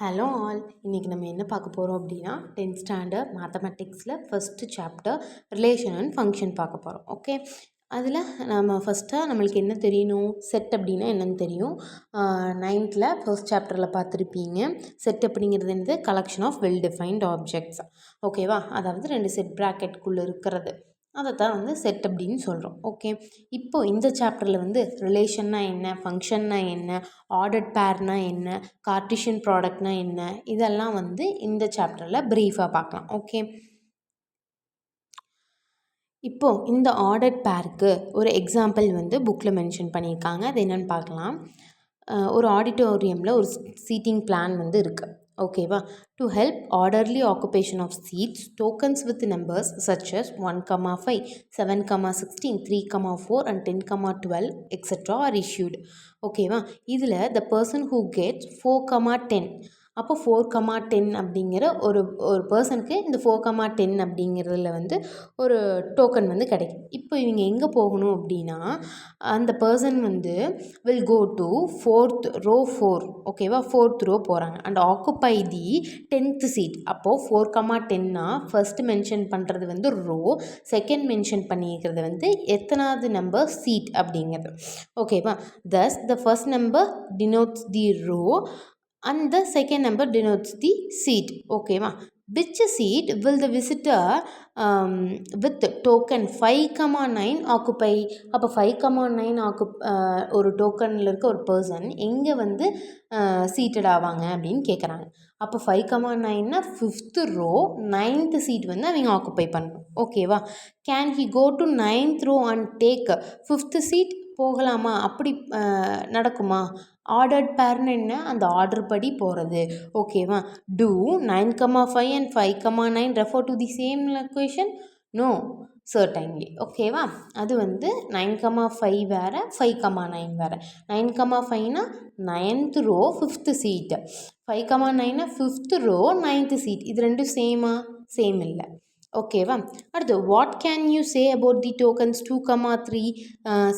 Hello all, இன்றைக்கி நம்ம என்ன பார்க்க போகிறோம் அப்படின்னா 10th ஸ்டாண்டர்ட் மேத்தமெட்டிக்ஸில் first chapter relation and function பார்க்க போகிறோம். ஓகே, அதில் நம்ம ஃபஸ்ட்டாக நம்மளுக்கு என்ன தெரியணும், செட் அப்படின்னா என்னென்னு தெரியும். 9th ஃபர்ஸ்ட் சாப்டரில் பார்த்துருப்பீங்க. செட் அப்படிங்கிறது வந்து collection of well defined objects. ஓகேவா, அதாவது 2 செட் ப்ராக்கெட்குள்ளே இருக்கிறது, அதை தான் வந்து செட் அப்படின்னு சொல்கிறோம். ஓகே, இப்போது இந்த சாப்டரில் வந்து ரிலேஷன்னா என்ன, ஃபங்க்ஷன்னா என்ன, ஆர்டர்ட் பேர்னா என்ன, கார்ட்டீசியன் ப்ராடக்ட்னா என்ன, இதெல்லாம் வந்து இந்த சாப்டரில் ப்ரீஃபாக பார்க்கலாம். ஓகே, இப்போது இந்த ஆர்டர்ட் பேருக்கு ஒரு எக்ஸாம்பிள் வந்து புக்கில் மென்ஷன் பண்ணியிருக்காங்க. அது என்னென்னு பார்க்கலாம். ஒரு ஆடிட்டோரியமில் ஒரு சீட்டிங் பிளான் வந்து இருக்குது. ஓகேவா, to help orderly occupation of seats tokens with numbers such as 1,5, 7,16, 3,4 and 10,12 etc. are issued. ஓகேவா, இதில் the person who gets 4,10, அப்போ 4,10 அப்படிங்கிற ஒரு பர்சனுக்கு இந்த 4,10 அப்படிங்கிறதுல வந்து ஒரு டோக்கன் வந்து கிடைக்கும். இப்போ இவங்க எங்கே போகணும் அப்படின்னா, அந்த பர்சன் வந்து will go to 4th row 4. ஓகேவா, 4th row போகிறாங்க and occupy the 10th seat. அப்போது 4,10னா ஃபர்ஸ்ட் மென்ஷன் பண்ணுறது வந்து ரோ, செகண்ட் மென்ஷன் பண்ணியிருக்கிறது வந்து எத்தனாவது நம்பர் சீட் அப்படிங்கிறது. ஓகேவா, thus the first number denotes the row and the second number denotes the seat. ஓகேவா, which seat will the visitor with token 5,9 occupy? அப்போ 5,9 ஒரு டோக்கனில் இருக்க ஒரு பர்சன் எங்கே வந்து சீட்டட் ஆவாங்க அப்படின்னு கேட்குறாங்க. அப்போ 5,9னா 5th row 9th சீட் வந்து அவங்க ஆக்குப்பை பண்ணணும். ஓகேவா, can he go to 9th row and take 5th seat? போகலாமா? அப்படி நடக்குமா? ஆர்டர்ட் பேர்னு என்ன, அந்த ஆர்டர் படி போகிறது. ஓகேவா, do 9,5 and 5,9 refer to the same location? No, certainly. ஓகேவா, அது வந்து 9,5 வேறு, 5,9 வேறு. 9,5னா 9th row 5th சீட், 5,9னா 5th row 9th சீட். இது ரெண்டும் சேமா? சேம் இல்லை. ஓகேவா, அடுத்து what can you say about the tokens 2,3,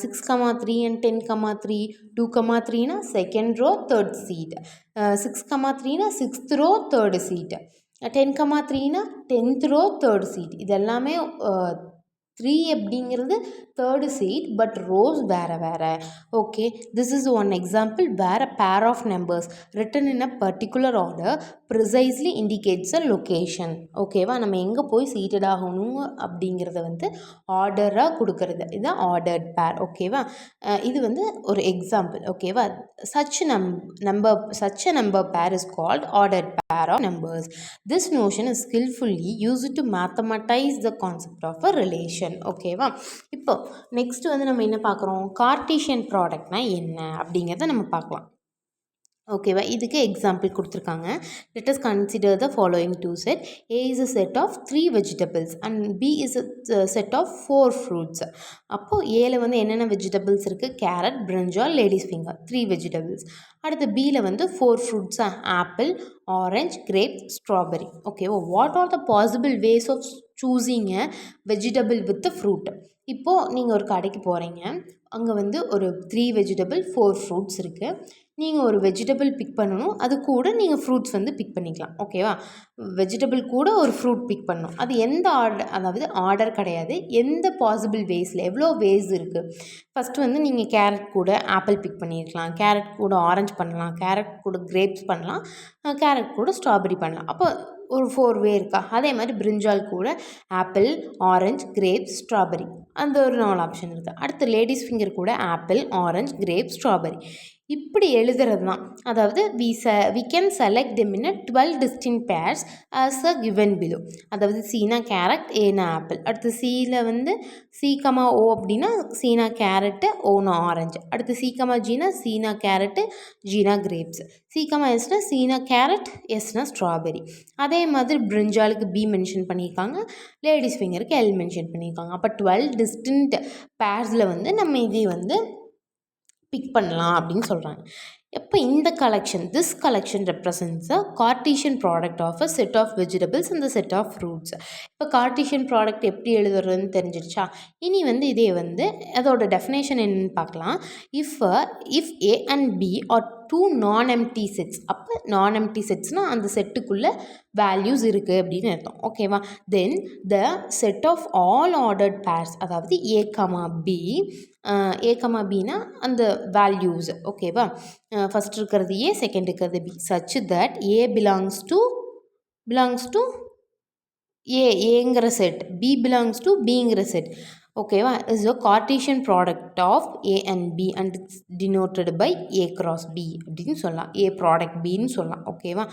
6,3 and 10,3? 2,3னா செகண்ட் ரோ தேர்ட் சீட், 6,3னா 6th row தேர்டு சீட், 10,3னா 10th row தேர்டு சீட். இது எல்லாமே 3 அப்படிங்கிறது தேர்டு சீட், பட் ரோஸ் வேறு வேறு. Okay, this is one example where a pair of numbers written in a particular order precisely indicates a location. ஓகேவா, நம்ம எங்கே போய் சீட்டட் ஆகணும் அப்படிங்கிறத வந்து ஆர்டராக கொடுக்கறது, இதுதான் ஆர்டர்ட் பேர். ஓகேவா, இது வந்து ஒரு எக்ஸாம்பிள். ஓகேவா, such a number pair is called ordered pair of numbers. This notion is skillfully used to mathematize the concept of a relation. ஓகேவா, இப்போ நெக்ஸ்ட் வந்து நம்ம என்ன பார்க்குறோம், கார்ட்டீசியன் ப்ராடக்ட்னா என்ன அப்படிங்கிறத நம்ம பார்க்கலாம். ஓகேவா, இதுக்கு எக்ஸாம்பிள் கொடுத்துருக்காங்க. Let us consider the following two set. A is a set of 3 vegetables and B is a set of 4 fruits. அப்போது ஏல வந்து என்னென்ன வெஜிடபிள்ஸ் இருக்குது, carrot, brinjal, ladies finger, 3 vegetables. அடுத்து பியில் வந்து 4 ஃப்ரூட்ஸா, ஆப்பிள், ஆரஞ்ச், கிரேப், ஸ்ட்ராபெரி. ஓகேவா, what are the possible ways of choosing a vegetable with fruit? இப்போது நீங்கள் ஒரு கடைக்கு போகிறீங்க, அங்கே வந்து ஒரு 3 வெஜிடபிள் 4 ஃப்ரூட்ஸ் இருக்குது. நீங்கள் ஒரு வெஜிடபிள் பிக் பண்ணணும், அது கூட நீங்கள் ஃப்ரூட்ஸ் வந்து பிக் பண்ணிக்கலாம். ஓகேவா, வெஜிடபிள் கூட ஒரு ஃப்ரூட் பிக் பண்ணணும். அது எந்த ஆர்டர், அதாவது ஆர்டர் கிடையாது, எந்த பாசிபிள் வேஸில், எவ்வளோ வேஸ் இருக்குது. ஃபஸ்ட்டு வந்து நீங்கள் கேரட் கூட ஆப்பிள் பிக் பண்ணியிருக்கலாம், கேரட் கூட ஆரஞ்சு பண்ணலாம், கேரட் கூட கிரேப்ஸ் பண்ணலாம், கேரட் கூட ஸ்ட்ராபெரி பண்ணலாம். அப்போ ஒரு 4 வே இருக்கா? அதே மாதிரி பிரிஞ்சால் கூட ஆப்பிள், ஆரஞ்சு, கிரேப்ஸ், ஸ்ட்ராபெரி, அந்த ஒரு 4 ஆப்ஷன் இருக்குது. அடுத்து லேடிஸ் ஃபிங்கர் கூட ஆப்பிள், ஆரஞ்சு, கிரேப்ஸ், ஸ்ட்ராபெரி. இப்படி எழுதுறது தான். அதாவது we can select them in a 12 distinct pairs as a given below. அதாவது சீனா கேரட், ஏனா ஆப்பிள். அடுத்து சியில் வந்து சி கமா ஓ அப்படின்னா சீனா கேரட்டு, ஓனா ஆரஞ்சு. அடுத்து சி கமா ஜீனா சீனா carrot, Jeena grapes. C comma எஸ்னா சீனா கேரட், எஸ்னா ஸ்ட்ராபெரி. அதே மாதிரி பிரிஞ்சாலுக்கு பி மென்ஷன் பண்ணியிருக்காங்க, லேடிஸ் ஃபிங்கருக்கு எல் மென்ஷன் பண்ணியிருக்காங்க. அப்போ 12 டிஸ்டின்க்ட் பேர்ஸில் வந்து நம்ம இதை வந்து பிக் பண்ணலாம் அப்படின்னு சொல்கிறாங்க. இப்போ இந்த collection, this collection represents a Cartesian product of a set of vegetables and the set of fruits. இப்போ Cartesian product எப்படி எழுதுறதுன்னு தெரிஞ்சிருச்சா? இனி வந்து இதே வந்து அதோட டெஃபினேஷன் என்னன்னு பார்க்கலாம். if A and B are two non-empty sets, அப்போ non-empty setsனால் அந்த செட்டுக்குள்ளே வேல்யூஸ் இருக்குது அப்படின்னு அர்த்தம். ஓகேவா? Then the set of all ordered pairs, அதாவது A, B, A, Bனா அந்த வேல்யூஸ். ஓகேவா? ஃபஸ்ட் இருக்கிறது ஏ, செகண்ட் இருக்கிறது B, such that A belongs to ஏங்கிற செட், பி பிலாங்ஸ் டு பிங்கிற செட். ஓகேவா? Is a Cartesian product of A and B and it's denoted by A cross B அப்படின்னு சொல்லலாம். ஏ ப்ராடக்ட் பின்னு சொல்லலாம். ஓகேவா?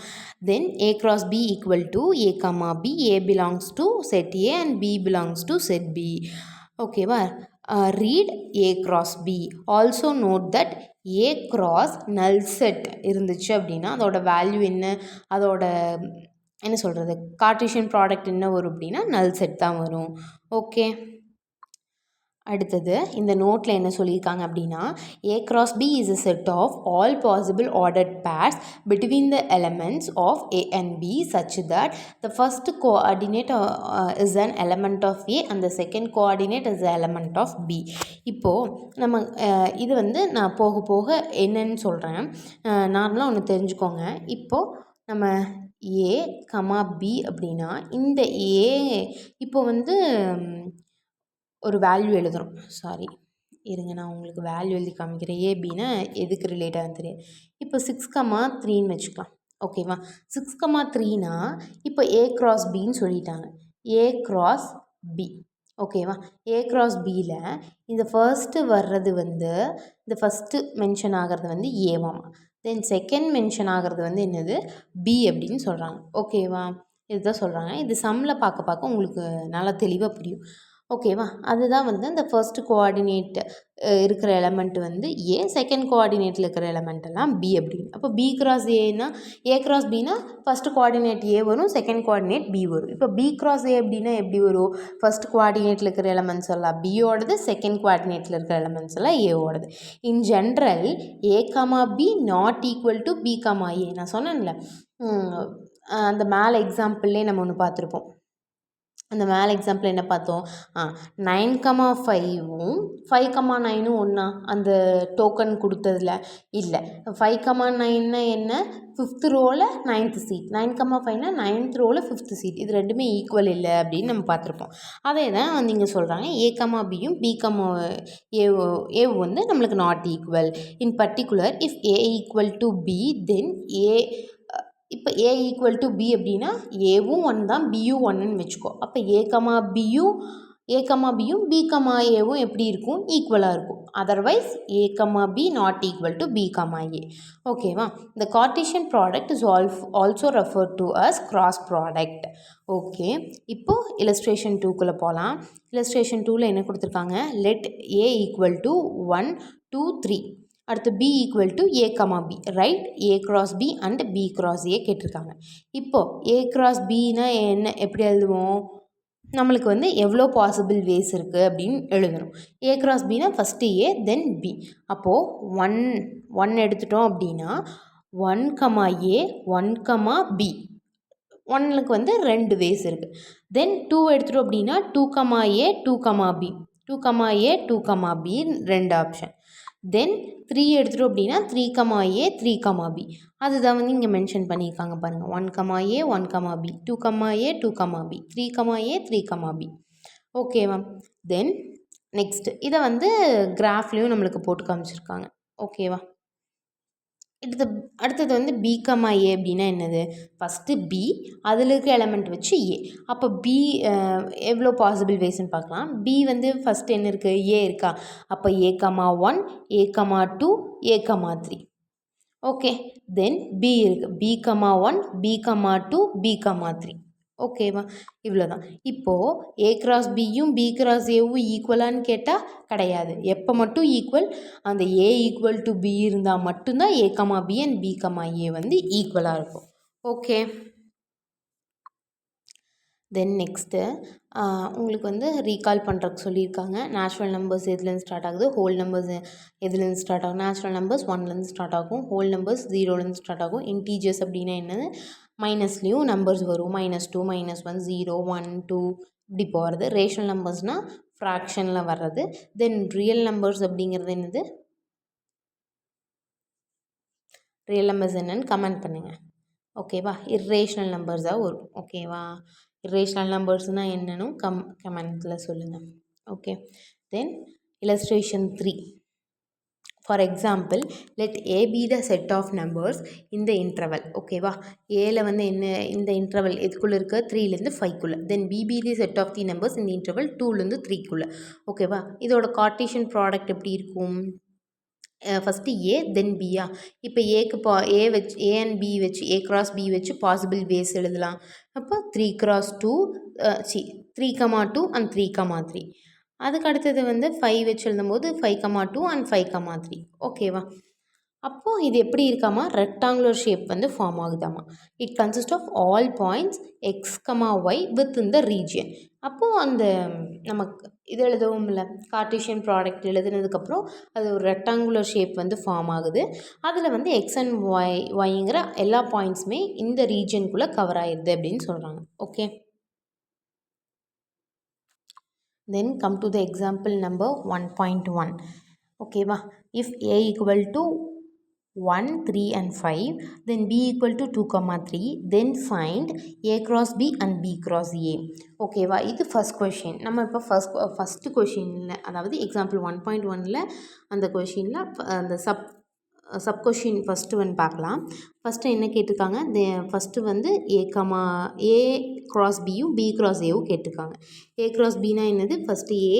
Then A cross B equal to A comma B, A belongs to set A and B belongs to set B. ஓகேவா? read A cross B. Also note that A cross null set இருந்துச்சு அப்படின்னா அதோட value என்ன, அதோட என்ன சொல்கிறது, Cartesian product என்ன வரும் அப்படின்னா நல் செட் தான் வரும். ஓகே, அடுத்தது இந்த நோட்டில் என்ன சொல்லியிருக்காங்க அப்படின்னா A cross B is a set of all possible ordered pairs between the elements of A and B such that the first coordinate is an element of A and the second coordinate is an element of B. இப்போது நம்ம இது வந்து நான் போக போக என்னன்னு சொல்கிறேன், நார்மலாக ஒன்று தெரிஞ்சுக்கோங்க. இப்போது நம்ம A, B அப்படின்னா இந்த A இப்போ வந்து ஒரு வேல்யூ எழுதுகிறோம். சாரி இருங்க, நான் உங்களுக்கு வேல்யூ எழுதி காமிக்கிறேன். ஏபின்னா எதுக்கு ரிலேட்டாக தெரியும். இப்போ 6,3ன்னு வச்சுக்கலாம். ஓகேவா? 6,3னா இப்போ ஏ கிராஸ் பின்னு சொல்லிட்டாங்க. A cross B. ஓகேவா? ஏ கிராஸ் பியில் இந்த ஃபர்ஸ்ட்டு வர்றது வந்து இந்த ஃபஸ்ட்டு மென்ஷன் ஆகிறது வந்து ஏவாமா, தென் செகண்ட் மென்ஷன் ஆகிறது வந்து என்னது பி அப்படின்னு சொல்கிறாங்க. ஓகேவா? இதுதான் சொல்கிறாங்க. இது சம்மில் பார்க்க உங்களுக்கு நல்லா தெளிவாக புரியும். ஓகேவா? அதுதான் வந்து அந்த ஃபர்ஸ்ட் கோஆர்டினேட் இருக்கிற எலமெண்ட் வந்து ஏ, செகண்ட் கோஆர்டினேட்டில் இருக்கிற எலமெண்ட் எல்லாம் பி அப்படின்னு. அப்போ பி கிராஸ் ஏன்னா ஏ கிராஸ் பின்னா ஃபஸ்ட்டு கோஆர்டினேட் ஏ வரும், செகண்ட் கோஆர்டினேட் பி வரும். இப்போ பி கிராஸ் ஏ அப்படின்னா எப்படி வரும், ஃபஸ்ட் கோஆர்டினேட்டில் இருக்கிற எலமெண்ட்ஸ் எல்லாம் பியோடது, செகண்ட் கோஆர்டினேட்டில் இருக்கிற எலமெண்ட்ஸ் எல்லாம் ஏவோடது. In general A comma B not equal to B comma A. நான் சொன்னேன்ல அந்த மேலே எக்ஸாம்பிள்லேயே நம்ம ஒன்று பார்த்துருப்போம். அந்த மேலே எக்ஸாம்பிள் என்ன பார்த்தோம், 9,5வும் 5,9ம் ஒன்றா அந்த டோக்கன் கொடுத்ததில் இல்லை. 5,9னா என்ன, 5th ரோவில் 9th seat, 9,5னா 9th ரோவில் 5th seat. இது ரெண்டுமே ஈக்குவல் இல்லை அப்படின்னு நம்ம பார்த்துருப்போம். அதே தான் வந்து இங்கே சொல்கிறாங்க, ஏ கமா பியும் பி கமா ஏ வந்து நம்மளுக்கு not equal. In particular if A equal to B then A, இப்போ ஏ ஈக்குவல் டு பி அப்படின்னா ஏவும் 1 தான், பியும் 1ன்னு வச்சுக்கோ. அப்போ ஏ கமா பியும் பி கமா ஏவும் எப்படி இருக்கும், ஈக்குவலாக இருக்கும். Otherwise A comma B not equal to B comma A. ஓகேவா? இந்த Cartesian product is also refer to as cross product. Okay, இப்போது இல்லஸ்ட்ரேஷன் 2க்குள்ளே போகலாம். இல்லஸ்ட்ரேஷன் 2ல் என்ன கொடுத்துருக்காங்க, லெட் ஏ ஈக்குவல் டு 1, 2, 3. அடுத்து B equal to A comma B, write A cross B and B cross A கேட்டிருக்காங்க. இப்போது ஏ கிராஸ் பின்னா என்ன, எப்படி எழுதுவோம், நம்மளுக்கு வந்து எவ்வளோ பாசிபிள் வேஸ் இருக்குது அப்படின்னு எழுதணும். ஏ கிராஸ் பின்னா ஃபஸ்ட்டு ஏ தென் பி. அப்போது 1 எடுத்துட்டோம் அப்படின்னா 1 கமா ஏ 1 கமா பி, 1க்கு வந்து 2 வேஸ் இருக்குது. தென் 2 எடுத்துட்டோம் அப்படின்னா 2 கமா ஏ 2 கமா பி, 2 கமா ஏ 2 கமா பி 2 ஆப்ஷன். தென் 3 எடுத்துட்டோம் அப்படின்னா 3 கமா ஏ 3 கமா பி. அதுதான் வந்து இங்கே மென்ஷன் பண்ணியிருக்காங்க பாருங்கள். 1 கமா ஏ 1 கமா பி, 2 கமா ஏ 2 கமா பி, 3 கமா ஏ 3 கமா பி. ஓகேவா? தென் நெக்ஸ்ட் இதை வந்து கிராஃப்லேயும் நம்மளுக்கு போட்டு காமிச்சிருக்காங்க. ஓகேவா? அடுத்தது வந்து பி கமா ஏ அப்படின்னா என்னது, ஃபஸ்ட்டு பி, அதில் இருக்க எலமெண்ட் வச்சு ஏ. அப்போ பி எவ்வளோ பாசிபிள் வேஸ்ன்னு பார்க்கலாம். பி வந்து ஃபஸ்ட்டு என்ன இருக்குது, ஏ இருக்கா. அப்போ A comma 1, A comma 2, A comma 3. Okay, then B இருக்குது, B comma 1, B comma 2, B comma 3. ஓகேவா? இவ்வளோ தான். இப்போது ஏ கிராஸ் பியும் பி கிராஸ் ஏவும் ஈக்குவலான்னு கேட்டால் கிடையாது. எப்போ மட்டும் ஈக்குவல், அந்த ஏ ஈக்குவல் டு பி இருந்தால் மட்டும்தான் A comma B and B comma A வந்து ஈக்குவலாக இருக்கும். ஓகே, தென் நெக்ஸ்ட்டு உங்களுக்கு வந்து ரீகால் பண்ணுறதுக்கு சொல்லியிருக்காங்க. நேச்சுரல் நம்பர்ஸ் எதுலேருந்து ஸ்டார்ட் ஆகுது, ஹோல் நம்பர்ஸ் எதுலேருந்து ஸ்டார்ட் ஆகும். நேச்சுரல் நம்பர்ஸ் 1லேருந்து ஸ்டார்ட் ஆகும், ஹோல் நம்பர்ஸ் 0லேருந்து ஸ்டார்ட் ஆகும். இன்டீஜர்ஸ் அப்படின்னா என்னது, மைனஸ்லேயும் நம்பர்ஸ் வரும், -2 -1 0 1 2 இப்படி போகிறது. ரேஷனல் நம்பர்ஸ்னால் ஃப்ராக்ஷனில் வர்றது. தென் ரியல் நம்பர்ஸ் அப்படிங்கிறது என்னது, ரியல் நம்பர்ஸ் என்னன்னு கமெண்ட் பண்ணுங்கள். ஓகேவா. இர்ரேஷனல் நம்பர்ஸாக வரும். ஓகேவா. இர்ரேஷனல் நம்பர்ஸ்னால் என்னன்னு கமெண்ட்டில் சொல்லுங்கள். Okay. Then illustration 3. For example, let A be the set of numbers in the interval. ஓகேவா. ஏல வந்து என்ன, இந்த இன்டர்வல் எதுக்குள்ளே இருக்க, 3லேருந்து 5க்குள்ளே. தென் B be the set of the numbers in the interval 2லேருந்து 3க்குள்ளே. ஓகேவா. இதோட கார்ட்டீசியன் ப்ராடக்ட் எப்படி இருக்கும், ஃபஸ்ட்டு ஏ தென் பியா. இப்போ ஏக்கு ஏ வச்சு ஏ அண்ட் பி வச்சு ஏ கிராஸ் பி வச்சு பாசிபிள் வேஸ் எழுதலாம். அப்போ 3x2 3,2 அண்ட் 3,3. அதுக்கு அடுத்தது வந்து 5 வச்சு எழுதும்போது 5,2 அண்ட் 5,3. ஓகேவா. அப்போது இது எப்படி இருக்காமா, ரெக்டாங்குலர் ஷேப் வந்து ஃபார்ம் ஆகுதாமா. It consist of all points x, y within the region. அப்போது அந்த நமக்கு இது எழுதவும் இல்லை, கார்ட்டீசியன் ப்ராடக்ட் எழுதுனதுக்கப்புறம் அது ஒரு ரெக்டாங்குலர் ஷேப் வந்து ஃபார்ம் ஆகுது. அதில் வந்து எக்ஸ் அண்ட் ஒய்ங்கிற எல்லா பாயிண்ட்ஸுமே இந்த ரீஜியனுக்குள்ளே கவர் ஆயிடுது அப்படின்னு சொல்கிறாங்க. Okay. Then come to the example number 1.1. ஓகேவா. If a equal to 1 3 and 5, then b equal to 2, 3, then find a cross b and b cross a. ஓகேவா. இது ஃபஸ்ட் கொஷின். நம்ம இப்போ ஃபஸ்ட்டு கொஷினில், அதாவது எக்ஸாம்பிள் 1.1ல் அந்த கொஷினில் அந்த சப் கொஷின் ஃபஸ்ட்டு ஒன் பார்க்கலாம். ஃபஸ்ட்டு என்ன கேட்டிருக்காங்க, ஃபஸ்ட்டு வந்து ஏ கிராஸ் பியும் பி கிராஸ் ஏவும் கேட்டிருக்காங்க. ஏ கிராஸ் பினா என்னது, ஃபஸ்ட்டு ஏ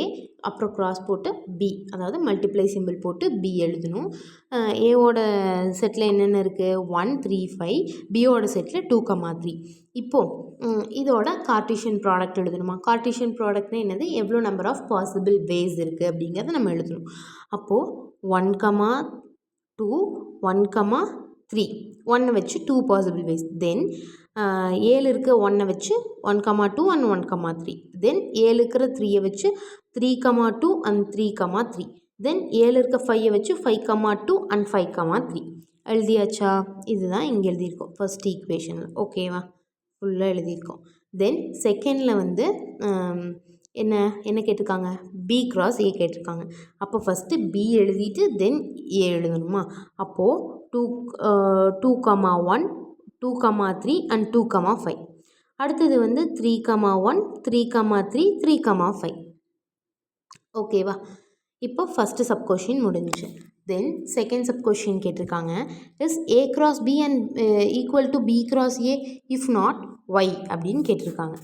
அப்புறம் கிராஸ் போட்டு பி, அதாவது மல்டிப்ளை சிம்பிள் போட்டு பி எழுதணும். ஏவோட செட்டில் என்னென்ன இருக்குது, 1 3 5, பியோட செட்டில் 2, 3. இப்போது இதோட கார்ட்டீசியன் ப்ராடக்ட் எழுதணுமா. கார்ட்டீசியன் ப்ராடக்ட்னா என்னது, எவ்வளோ நம்பர் ஆஃப் பாசிபிள் வேஸ் இருக்குது அப்படிங்கிறத நம்ம எழுதணும். அப்போது 1, 2 1, 3 1 வச்சு 2 பாசிபிள் வேஸ். தென் 7 இருக்க 1 வச்சு 1, 2 and 1, 3. தென் 7 இருக்கிற 3 வச்சு 3, 2 and 3, 3. தென் 7 இருக்க 5 வச்சு 5, 2 and 5, 3 எழுதியாச்சா. இதுதான் இங்கே எழுதியிருக்கோம் ஃபர்ஸ்ட் ஈக்குவேஷனில். ஓகேவா. ஃபுல்லாக எழுதியிருக்கோம். தென் செகண்டில் வந்து என்ன கேட்டிருக்காங்க, பி கிராஸ் ஏ கேட்டிருக்காங்க. அப்போ ஃபஸ்ட்டு பி எழுதிட்டு தென் ஏ எழுதணுமா. அப்போது 2, 1 2, 3 and 2, 5. அடுத்தது வந்து 3, 1 3, 3 3, 5. ஓகேவா. இப்போ ஃபஸ்ட்டு சப் கொஷின் முடிஞ்சிச்சு. தென் செகண்ட் சப் கொஷின் கேட்டிருக்காங்க, is A cross B and equal to B cross A, if not why அப்படின்னு கேட்டிருக்காங்க.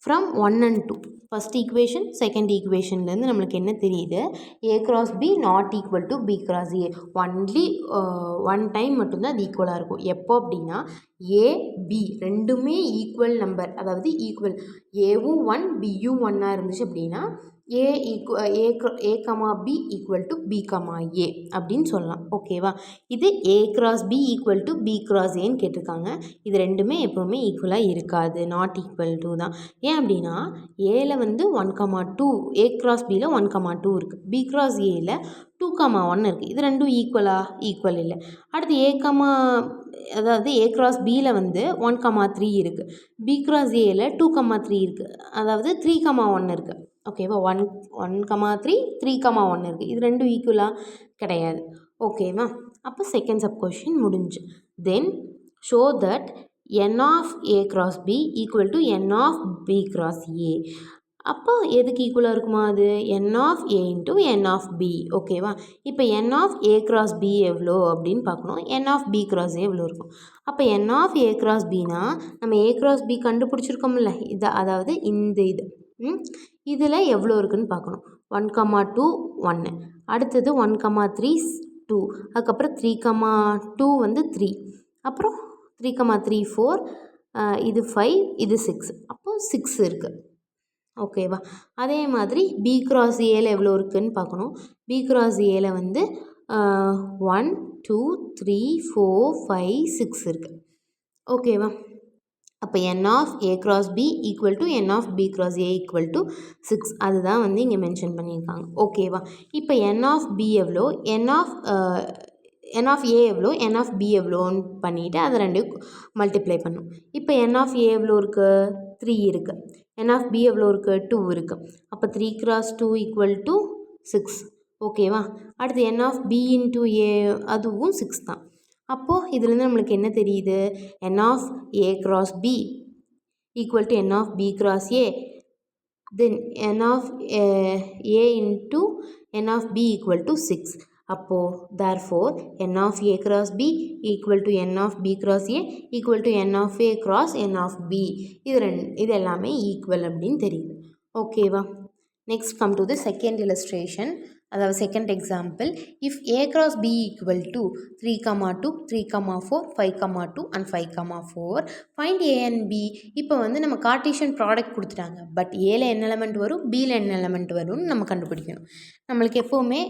From 1 and 2 first equation second ஈக்குவேஷன்லேருந்து நம்மளுக்கு என்ன தெரியுது, A cross B not equal to B cross A. Only one time மட்டும்தான் அது ஈக்குவலாக இருக்கும். எப்போ அப்படின்னா ஏ பி ரெண்டுமே ஈக்குவல் நம்பர், அதாவது ஈக்குவல் ஏவும் 1 பியும் 1 இருந்துச்சு அப்படின்னா A B equal to B A அப்படின்னு சொல்லலாம். ஓகேவா. இது A cross B equal to B cross ஏன்னு கேட்டிருக்காங்க. இது ரெண்டுமே எப்போவுமே ஈக்குவலாக இருக்காது, நாட் ஈக்குவல் டு தான். ஏன் அப்படின்னா ஏல வந்து 1, 2 ஏ கிராஸ் பியில் 1, 2 இருக்குது, பி கிராஸ் ஏல 2, 1 இருக்குது. இது ரெண்டும் ஈக்குவல் இல்லை. அடுத்து அதாவது ஏ கிராஸ் பியில் வந்து 1, 3 இருக்குது, பி கிராஸ் ஏல 2, 3 இருக்குது, அதாவது 3, 1 இருக்குது. ஓகேவா. 1, 3 3, 1 இருக்குது. இது ரெண்டும் ஈக்குவலாக கிடையாது. ஓகேவா. அப்போ செகண்ட் சப் கொஷின் முடிஞ்சு. Then show that n of A cross B equal to n of B cross A. அப்போ எதுக்கு ஈக்குவலாக இருக்குமா, அது n of A into n of B. ஓகேவா. இப்போ n of A cross B எவ்வளோ அப்படின்னு பார்க்கணும், n of B cross A எவ்வளோ இருக்கும். அப்போ n ஆஃப் ஏ கிராஸ் பினா நம்ம ஏ கிராஸ் பி கண்டுபிடிச்சிருக்கோம்ல, அதாவது இந்த இதில் எவ்வளோ இருக்குதுன்னு பார்க்கணும். 1, 2 1, அடுத்தது 1, 3 2, அதுக்கப்புறம் 3, 2 வந்து 3, அப்புறம் 3, 3 4, இது 5, இது 6, அப்போது 6 இருக்குது. ஓகேவா. அதே மாதிரி பி கிராஸ் ஏல எவ்வளோ இருக்குதுன்னு பார்க்கணும். பி கிராஸ் ஏல வந்து 1 2 3 4 5 6 இருக்குது. ஓகேவா. அப்போ n of a cross b equal to n of b cross a equal to 6. அதுதான் வந்து இங்கே மென்ஷன் பண்ணியிருக்காங்க. ஓகேவா? இப்போ n ஆஃப் b எவ்வளோ, n ஆஃப் a எவ்வளோ, n ஆஃப் b எவ்வளோன்னு பண்ணிவிட்டு அதை ரெண்டையும் மல்டிப்ளை பண்ணும். இப்போ n ஆஃப் a எவ்வளோ இருக்குது? 3 இருக்குது. n ஆஃப் b எவ்வளோ இருக்குது? 2 இருக்குது. அப்போ 3 cross 2 ஈக்குவல் டு 6. ஓகேவா? அடுத்து n of b into a அதுவும் 6 தான். அப்போது இதுலேருந்து நம்மளுக்கு என்ன தெரியுது? n of a cross b equal to n of b cross a, then n of a into n of b equal to 6. அப்போது therefore n of a cross b equal to n of b cross a equal to n of a cross n of b. இது எல்லாமே equal அப்படின்னு தெரியுது. ஓகேவா? Next come to the second illustration, அதாவது second example. If a cross b equal to 3,2 3,4 5,2 and 5,4 find a and b. இப்போ வந்து நம்ம Cartesian product கொடுத்துட்டாங்க. பட் ஏல என்ன எலமெண்ட் வரும், பியில் என்ன எலமெண்ட் வரும்னு நம்ம கண்டுபிடிக்கணும். நம்மளுக்கு எப்போவுமே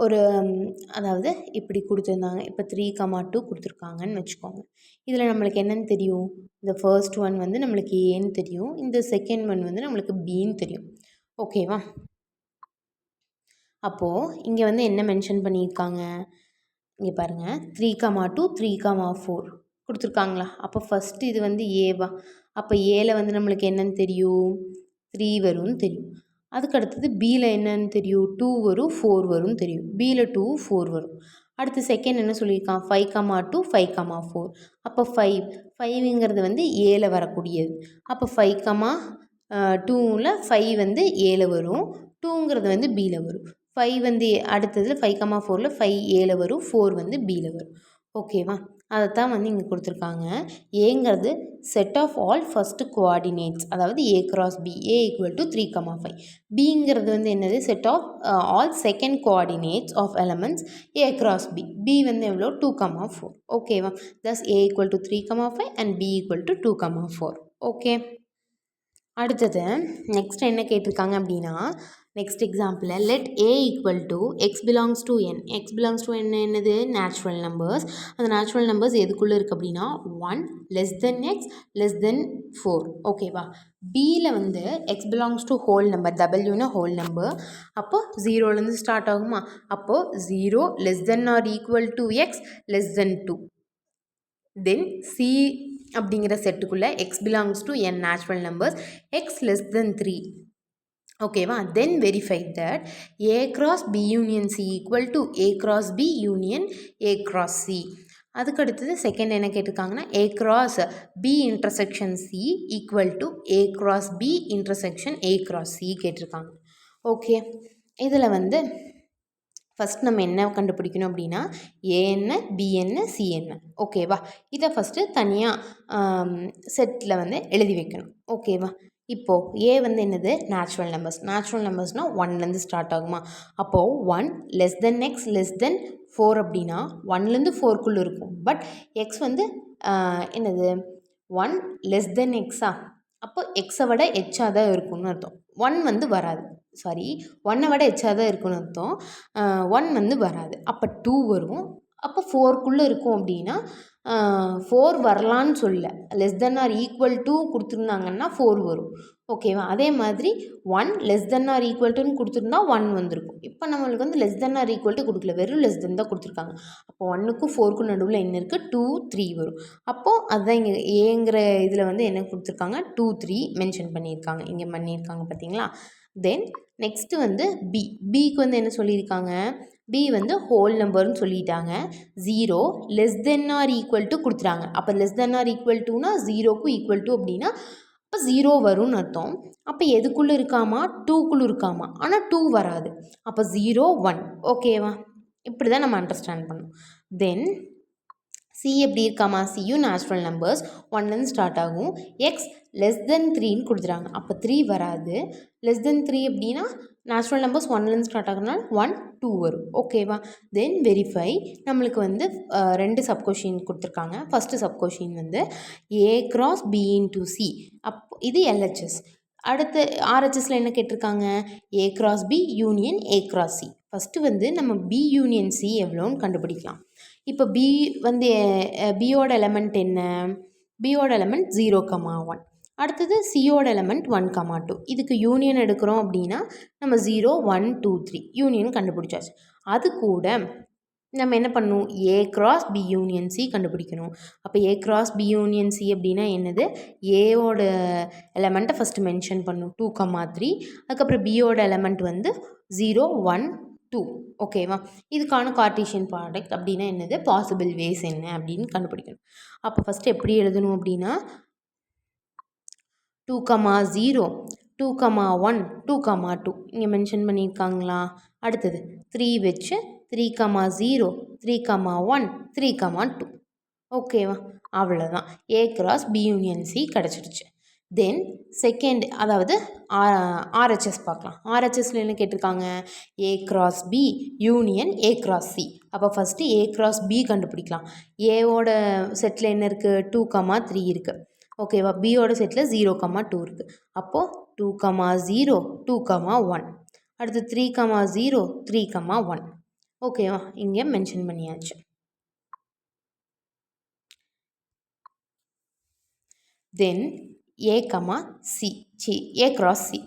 ஒரு அதாவது இப்படி கொடுத்துருந்தாங்க. இப்போ 3,2 கொடுத்துருக்காங்கன்னு வச்சுக்கோங்க. இதில் நம்மளுக்கு என்னன்னு தெரியும்? இந்த ஃபர்ஸ்ட் ஒன் வந்து நம்மளுக்கு ஏன்னு தெரியும், இந்த செகண்ட் ஒன் வந்து நம்மளுக்கு பின்னு தெரியும். ஓகேவா? அப்போது இங்கே வந்து என்ன மென்ஷன் பண்ணியிருக்காங்க இங்கே பாருங்கள். 3,2 3,4 கொடுத்துருக்காங்களா? அப்போ ஃபஸ்ட்டு இது வந்து ஏவா? அப்போ ஏல வந்து நம்மளுக்கு என்னன்னு தெரியும்? 3 வரும்னு தெரியும். அதுக்கு அடுத்தது பியில் என்னன்னு தெரியும்? 2 வரும் 4 வரும்னு தெரியும். பியில் 2 4 வரும். அடுத்து செகண்ட் என்ன சொல்லியிருக்கான்? 5,2 5,4. அப்போ 5ங்கிறது வந்து ஏல வரக்கூடியது. அப்போ 5,2ல் 5 வந்து ஏல வரும், 2ங்கிறது வந்து பியில் வரும். 5 வந்து அடுத்ததில் 5,4ல் 5 ஏல வரும், 4 வந்து பியில் வரும். ஓகேவா? அதைத்தான் வந்து இங்கே கொடுத்துருக்காங்க. ஏங்கிறது set of all first coordinates, அதாவது a cross b, a equal to 3,5. பிங்கிறது வந்து என்னது? Set of all second coordinates of elements a cross b. b வந்து எவ்வளோ? 2,4. ஓகேவா? thus a equal to 3,5 and b equal to 2,4. Okay. அடுத்தது next என்ன கேட்டிருக்காங்க அப்படின்னா, நெக்ஸ்ட் எக்ஸாம்பிளில் let a equal to X belongs to n. X belongs to n என்னது? Natural numbers. அந்த நேச்சுரல் நம்பர்ஸ் எதுக்குள்ளே இருக்குது அப்படின்னா 1 less than X less than 4. ஓகேவா? பியில் வந்து X belongs to whole number, டபிள்யூனா ஹோல் நம்பர். அப்போது 0லேருந்து ஸ்டார்ட் ஆகுமா? அப்போது 0 less than or equal to X less than 2. Then C அப்படிங்கிற செட்டுக்குள்ளே X belongs to n natural numbers, X less than 3. ஓகேவா? Then verify that a cross b union c equal to a cross b union a cross c. அதுக்கு அடுத்தது செகண்ட் என்ன கேட்டிருக்காங்கன்னா a cross b intersection c equal to a cross b intersection a cross c கேட்டிருக்காங்க. Okay. இதில் வந்து first நம்ம என்ன கண்டுபிடிக்கணும் அப்படின்னா ஏ என்ன, பி என்ன, சி என்ன. ஓகேவா? இதை ஃபஸ்ட்டு தனியாக செட்டில் வந்து எழுதி வைக்கணும். ஓகேவா? இப்போது ஏ வந்து என்னது? Natural numbers. நேச்சுரல் நம்பர்ஸ்னால் 1லேருந்து ஸ்டார்ட் ஆகுமா? அப்போது 1 less than X less than 4 அப்படின்னா 1லேருந்து 4க்குள்ளே இருக்கும். பட் எக்ஸ் வந்து என்னது? 1 லெஸ் தென் எக்ஸா? அப்போ எக்ஸை விட எச்சாக தான் இருக்கும்னு அர்த்தம். 1 வந்து வராது, சாரி 1ஐ விட எச்சாக தான் இருக்குன்னு அர்த்தம். 1 வந்து வராது. அப்போ 2 வரும். அப்போ 4க்குள்ளே இருக்கும் அப்படின்னா 4 வரலான்னு சொல்ல, less than or equal to கொடுத்துருந்தாங்கன்னா 4 வரும். ஓகேவா? அதே மாதிரி 1 லெஸ் தென் ஆர் ஈக்குவல் டுன்னு கொடுத்துருந்தா 1 வந்திருக்கும். இப்போ நம்மளுக்கு வந்து less than or equal to கொடுக்கல, வெறும் லெஸ் தென் தான் கொடுத்துருக்காங்க. அப்போ 1க்கும் 4க்கும் நடுவில் என்ன இருக்குது? 2 3 வரும். அப்போது அதுதான் இங்கே ஏங்கிற இதில் வந்து என்ன கொடுத்துருக்காங்க? 2 3 மென்ஷன் பண்ணியிருக்காங்க, இங்கே பண்ணியிருக்காங்க பார்த்தீங்களா? தென் நெக்ஸ்ட்டு வந்து பிக்கு வந்து என்ன சொல்லியிருக்காங்க? பி வந்து ஹோல் நம்பர்னு சொல்லிட்டாங்க. 0 less than or equal to கொடுத்துட்டாங்க. அப்போ லெஸ் தென் ஆர் ஈக்குவல் டுனா 0க்கும் ஈக்குவல் டு அப்படின்னா அப்போ 0 வரும்னு அர்த்தம். அப்போ எதுக்குள்ளே இருக்காமா? 2க்குள்ளே இருக்காமா? ஆனால் 2 வராது. அப்போ 0 1. ஓகேவா? இப்படி தான் நம்ம அண்டர்ஸ்டாண்ட் பண்ணணும். தென் சி எப்படி இருக்காமா? சியும் நேச்சுரல் நம்பர்ஸ் 1லேருந்து ஸ்டார்ட் ஆகும். எக்ஸ் லெஸ் தென் 3ன்னு கொடுத்துறாங்க. அப்போ 3 வராது. லெஸ் தென் 3 அப்படின்னா நேச்சுரல் நம்பர்ஸ் 1லேருந்து ஸ்டார்ட் ஆகுறதுனால 1 2 வரும். ஓகேவா? Then verify. நம்மளுக்கு வந்து 2 சப்கொஷின் கொடுத்துருக்காங்க. ஃபஸ்ட்டு சப்கொஷின் வந்து A cross B into C. இது எல்ஹெச்எஸ். அடுத்து ஆர்ஹெச்எஸில் என்ன கேட்டிருக்காங்க? A cross B union A cross C. First வந்து நம்ம பி யூனியன் சி எவ்வளோன்னு கண்டுபிடிக்கலாம். இப்போ பி வந்து பியோட எலமெண்ட் என்ன? பியோட எலமெண்ட் 0,1. அடுத்தது சியோட எலமெண்ட் 1,2. இதுக்கு யூனியன் எடுக்கிறோம் அப்படின்னா நம்ம 0, 1, 2, 3 யூனியன் கண்டுபிடிச்சாச்சு. அது கூட நம்ம என்ன பண்ணணும், A cross B union C கண்டுபிடிக்கணும். அப்போ A cross B union C அப்படின்னா என்னது, ஏவோட எலமெண்ட்டை ஃபஸ்ட்டு மென்ஷன் பண்ணணும் 2,3. அதுக்கப்புறம் பியோட எலமெண்ட் வந்து 0, 1, 2. ஓகேவா. இதுக்கான கார்ட்டீசியன் ப்ராடக்ட் அப்படின்னா என்னது, பாசிபிள் வேஸ் என்ன அப்படின்னு கண்டுபிடிக்கணும். அப்போ ஃபஸ்ட்டு எப்படி எழுதணும் அப்படின்னா 2,0, 2,1, 2,2 இங்கே மென்ஷன் பண்ணியிருக்காங்களா. அடுத்தது 3 வச்சு 3,0, 3,1, 3,2. ஓகேவா. அவ்வளோதான், A cross B union C கிடச்சிருச்சு. தென் செகண்ட், அதாவது ஆர்ஹெச்எஸ் பார்க்கலாம். ஆர்ஹெச்எஸில் என்ன கேட்டிருக்காங்க, A cross B union A cross C. அப்போ ஃபஸ்ட்டு ஏ கிராஸ் பி கண்டுபிடிக்கலாம். ஏவோட செட்டில் என்ன இருக்குது, 2,3 இருக்குது. ஓகேவா. பியோட செட்டில் 0,2 இருக்குது. அப்போது 2,0, 2,1. அடுத்து 3,0, 3,1. ஓகேவா. இங்கே மென்ஷன் பண்ணியாச்சு. Then A C, A cross C.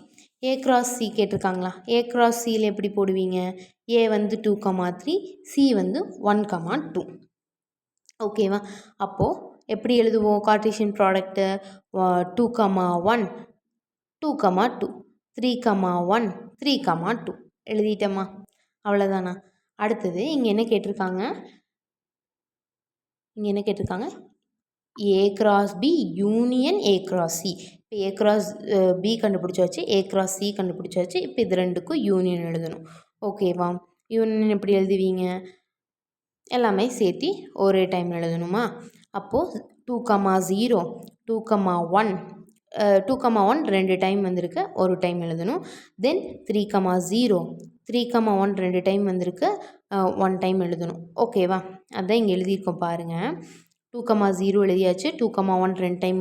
A cross C கேட்டிருக்காங்களா. ஏ கிராஸ் சியில் எப்படி போடுவீங்க, ஏ வந்து 2,3, சி வந்து 1,2. ஓகேவா. அப்போது எப்படி எழுதுவோம், கார்ட்டீசியன் ப்ராடக்ட்டு 2,1, 2,2, 3,1, 3,2 எழுதிட்டோமா. அவ்வளோதானா. அடுத்தது இங்கே என்ன கேட்டிருக்காங்க, A cross B union A cross C. இப்போ ஏ கிராஸ் பி கண்டுபிடிச்சாச்சு, ஏ கிராஸ் சி கண்டுபிடிச்சாச்சு. இப்போ இது ரெண்டுக்கும் யூனியன் எழுதணும். ஓகேவா. யூனியன் எப்படி எழுதுவீங்க, எல்லாமே சேர்த்து ஒரே டைம் எழுதணுமா. அப்போது 2,0, 2,1, 2,1 2 டைம் வந்திருக்கு, ஒரு டைம் எழுதணும். தென் 3,0, 3,1 2 டைம் வந்திருக்கு, 1 டைம் எழுதணும். ஓகேவா. அதுதான் இங்கே எழுதியிருக்கோம் பாருங்கள். 2,0 எழுதியாச்சு, 2,1 2 டைம்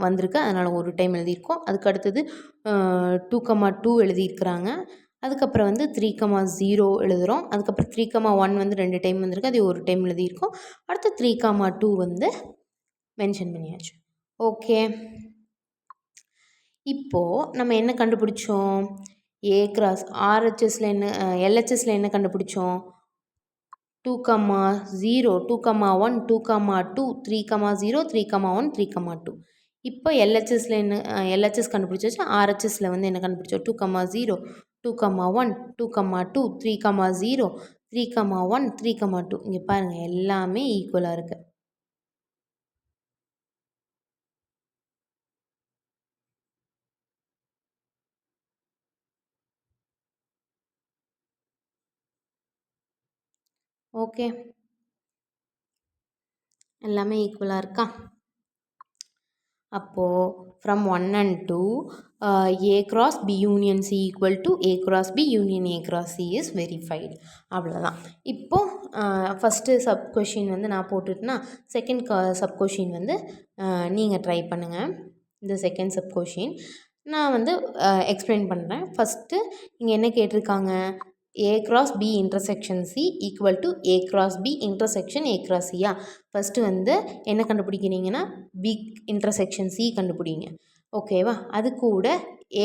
வந்திருக்கு, அதனால் ஒரு டைம் எழுதியிருக்கோம். அதுக்கு அடுத்தது 2,2 எழுதியிருக்கிறாங்க. அதுக்கப்புறம் வந்து 3,0 எழுதுகிறோம். அதுக்கப்புறம் 3,1 வந்து 2 டைம் வந்திருக்கு, அது ஒரு டைம் எழுதியிருக்கோம். அடுத்து 3,2 வந்து மென்ஷன் பண்ணியாச்சு. ஓகே. இப்போது நம்ம என்ன கண்டுபிடிச்சோம், ஏ கிராஸ் ஆர்ஹெச்எஸில் என்ன, எல்ஹெச்எஸில் என்ன கண்டுபிடிச்சோம், 2,0, 2,1, 2,2, 3,0, 3,1, 3,2. இப்போ எல்ஹெச்எஸில் என்ன, எல்ஹெச்எஸ் கண்டுபிடிச்சாச்சு. ஆர்ஹெச்எஸில் வந்து என்ன கண்டுபிடிச்சோம், 2,0, 2,1, 2,2, 3,0, 3,1, 3,2. இங்கே பாருங்கள், எல்லாமே ஈக்குவலாக இருக்குது. ஓகே, எல்லாமே ஈக்குவலாக இருக்கா. அப்போது from 1 and 2 A cross B union C equal to A cross B union A cross C is verified. அவ்வளோதான். இப்போது ஃபஸ்ட்டு சப் கொஷின் வந்து நான் போட்டுட்டுனா, செகண்ட் சப் கொஷின் வந்து நீங்கள் ட்ரை பண்ணுங்கள். இந்த செகண்ட் சப் கொஷின் நான் வந்து எக்ஸ்பிளைன் பண்ணுறேன். ஃபஸ்ட்டு இங்கே என்ன கேட்டிருக்காங்க, A cross B intersection C equal to A cross B intersection A cross C. First வந்து என்ன கண்டுபிடிக்கிறீங்கன்னா, B intersection C கண்டுபிடிங்க. ஓகேவா. அது கூட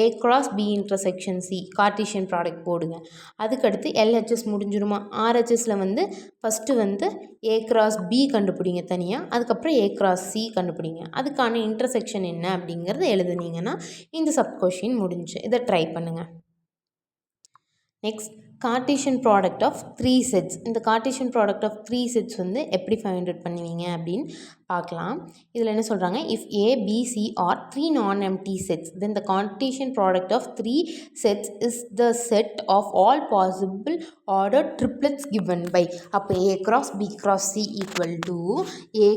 A cross B intersection C Cartesian product போடுங்க. அதுக்கடுத்து LHS முடிஞ்சிருமா. RHSல வந்து ஃபஸ்ட்டு வந்து A cross B கண்டுபிடிங்க தனியாக, அதுக்கப்புறம் A cross C கண்டுபிடிங்க. அதுக்கான இன்டர்செக்ஷன் என்ன அப்படிங்கிறத எழுதுனீங்கன்னா இந்த சப் கொஷின் முடிஞ்சு. இதை ட்ரை பண்ணுங்கள். Next, Cartesian product of 3 sets. இந்த கார்ட்டீசியன் ப்ராடக்ட் ஆஃப் 3 செட்ஸ் வந்து எப்படி ஃபைண்ட் அவுட் பண்ணுவீங்க அப்படின்னு பார்க்கலாம். இதில் என்ன சொல்கிறாங்க, if A, B, C are 3 non-empty sets, then the Cartesian product of 3 sets is the set of all possible ordered triplets given by. அப்போ A cross B cross C equal to A,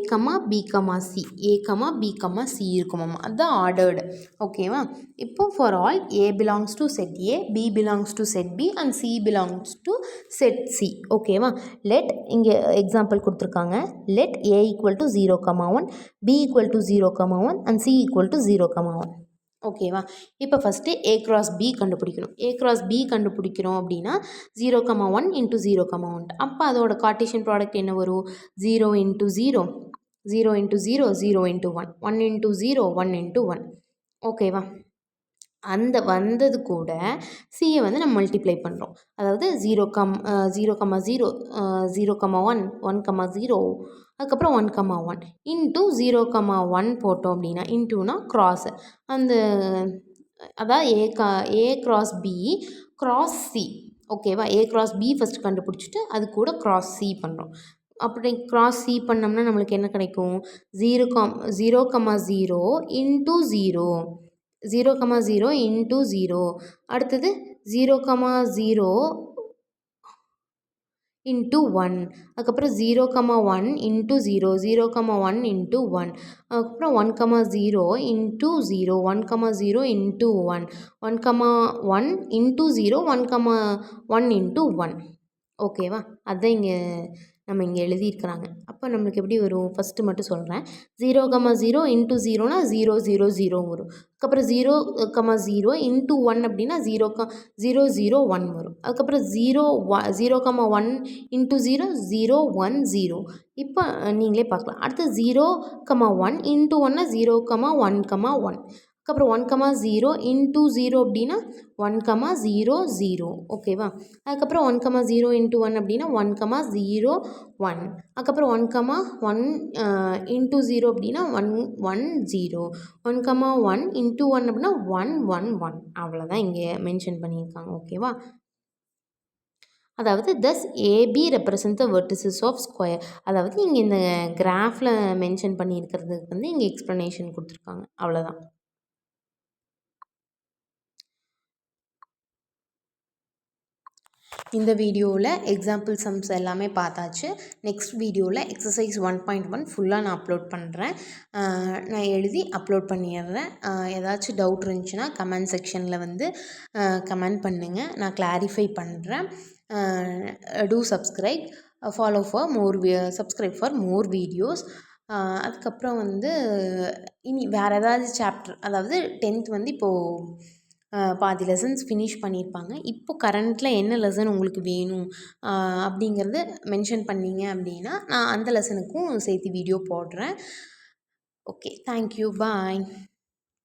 B, C. A, B, C இருக்குமாம். அதுதான் ordered. ஓகேவா. இப்போ for all A belongs to set A, B belongs to set B and C belongs to set C. ஓகேவா. Let இங்கே example கொடுத்துருக்காங்க. Let A equal to 0,1, B equal to 0,1 and C equal to 0,1. ஓகேவா. இப்போ first A cross B கண்டுபிடிக்கணும். A cross B கண்டுபிடிக்கிறோம் அப்படின்னா 0,1 into 0,1. அப்போ அதோட கார்ட்டீசியன் ப்ராடக்ட் என்ன வரும், 0 into 0, 0 into 0 0 into 1 1 into 0 1 into 1 ஓகேவா. அந்த வந்தது கூட சியை வந்து நம்ம மல்டிப்ளை பண்ணுறோம். அதாவது 0, 0, 0, 0, 1 1, 0 அதுக்கப்புறம் 1, 1 இன்ட்டு 0, 1 போட்டோம் அப்படின்னா இன்ட்டுனா கிராஸ் அந்த அதான் A cross B cross C ஓகேவா. ஏ கிராஸ் பி ஃபஸ்ட் கண்டுபிடிச்சிட்டு அது கூட கிராஸ் சி பண்ணுறோம். அப்படி கிராஸ் சி பண்ணோம்னா நம்மளுக்கு என்ன கிடைக்கும்? 0, 0, 0 இன்ட்டு 0 0, 0 இன்ட்டு 0 அடுத்தது 0, 0 இன்ட்டு 1 அதுக்கப்புறம் 0, 1 இன்ட்டு 0 0, 1 இன்ட்டு 1 அதுக்கப்புறம் 1, 0 இன்ட்டு 0 1, 0 இன்ட்டு 1 1, 1 இன்ட்டு 0 1, 1 இன்ட்டு 1 ஓகேவா. அதுதான் இங்கே நம்ம இங்கே எழுதியிருக்கிறாங்க. அப்போ நம்மளுக்கு எப்படி வரும்? ஃபஸ்ட்டு மட்டும் சொல்கிறேன். 0, 0 இன்ட்டு 0னா 0 0 0 வரும். அதுக்கப்புறம் 0, 0 இன்ட்டு 1 அப்படின்னா 0 0 0 1 வரும். அதுக்கப்புறம் 0 1 இன்ட்டு 0 0 1 0. இப்போ நீங்களே பார்க்கலாம். அடுத்து 0, 1 இன்ட்டு 1னா 0, 1, 1 அதுக்கப்புறம் 1, 0 இன்ட்டு 0 அப்படின்னா 1, 0 0 ஓகேவா. அதுக்கப்புறம் 1, 0 இன்ட்டு 1 அப்படின்னா 1, 0 1 அதுக்கப்புறம் 1, 1 இன்ட்டு 0 அப்படின்னா 1, 1 0 1, 1 இன்ட்டு 1 அப்படின்னா 1, 1 1 அவ்வளோதான் இங்கே மென்ஷன் பண்ணியிருக்காங்க ஓகேவா. அதாவது thus AB represent the vertices of square. அதாவது இங்கே இந்த கிராஃபில் மென்ஷன் பண்ணியிருக்கிறதுக்கு வந்து இங்கே எக்ஸ்ப்ளனேஷன் கொடுத்துருக்காங்க அவ்வளோதான். இந்த வீடியோவில் எக்ஸாம்பிள் சம்ஸ் எல்லாமே பார்த்தாச்சு. நெக்ஸ்ட் வீடியோவில் எக்ஸசைஸ் 1.1 ஃபுல்லாக நான் அப்லோட் பண்ணுறேன். நான் எழுதி அப்லோட் பண்ணிடுறேன். ஏதாச்சும் டவுட் இருந்துச்சுன்னா கமெண்ட் செக்ஷனில் வந்து கமெண்ட் பண்ணுங்கள், நான் கிளாரிஃபை பண்ணுறேன். Two subscribe follow for more subscribe for more videos. அதுக்கப்புறம் வந்து இனி வேறு ஏதாவது சாப்டர், அதாவது 10th வந்து இப்போது பாதி லெசன்ஸ் ஃபினிஷ் பண்ணியிருப்பாங்க. இப்போ கரண்ட்டில் என்ன லெசன் உங்களுக்கு வேணும் அப்படிங்கிறது மென்ஷன் பண்ணிங்க அப்படின்னா நான் அந்த லெசனுக்கும் சேர்த்து வீடியோ போடுறேன். ஓகே, தேங்க்யூ, பாய்.